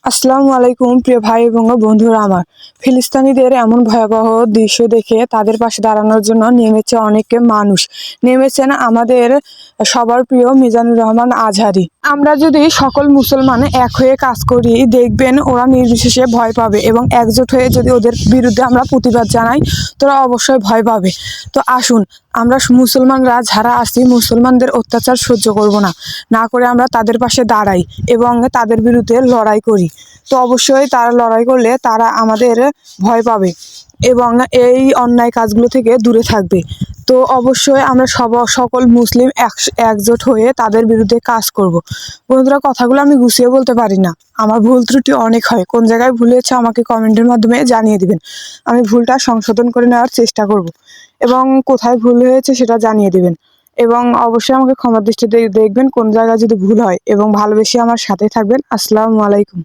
আসসালামু আলাইকুম প্রিয় ভাই এবং বন্ধুরা আমার। ফিলিস্তিনিদের এমন ভয়াবহ দৃশ্য দেখে তাদের পাশে দাঁড়ানোর জন্য নেমেছে অনেকে মানুষ। নেমেছেন আমাদের সবার প্রিয় মিজানুর রহমান আজহারি। আমরা যদি সকল মুসলমান এক হয়ে কাজ করি, দেখবেন ওরা নির্বিশেষে ভয় পাবে এবং একজোট হয়ে যদি ওদের বিরুদ্ধে আমরা প্রতিবাদ জানাই, তোরা অবশ্যই ভয় পাবে। তো আসুন, আমরা মুসলমানরা যারা আছি, মুসলমানদের অত্যাচার সহ্য করব না, না করে আমরা তাদের পাশে দাঁড়াই এবং তাদের বিরুদ্ধে লড়াই করি। তো অবশ্যই তারা লড়াই করলে তারা আমাদের ভয় পাবে এবং এই অন্যায় কাজগুলো থেকে দূরে থাকবে। তো অবশ্যই আমরা সকল মুসলিম একজোট হয়ে তাদের বিরুদ্ধে কাজ করব। বন্ধুরা, কথাগুলো আমি গুছিয়ে বলতে পারি না, আমার ভুল ত্রুটি অনেক হয়। কোন জায়গায় ভুল হয়েছে আমাকে কমেন্টের মাধ্যমে জানিয়ে দিবেন, আমি ভুলটা সংশোধন করে নেওয়ার চেষ্টা করব এবং কোথায় ভুল হয়েছে সেটা জানিয়ে দিবেন। এবং অবশ্যই আমাকে ক্ষমার দৃষ্টিতে দেখবেন কোন জায়গায় যদি ভুল হয়, এবং ভালোবেসে আমার সাথে থাকবেন। আসসালামু আলাইকুম।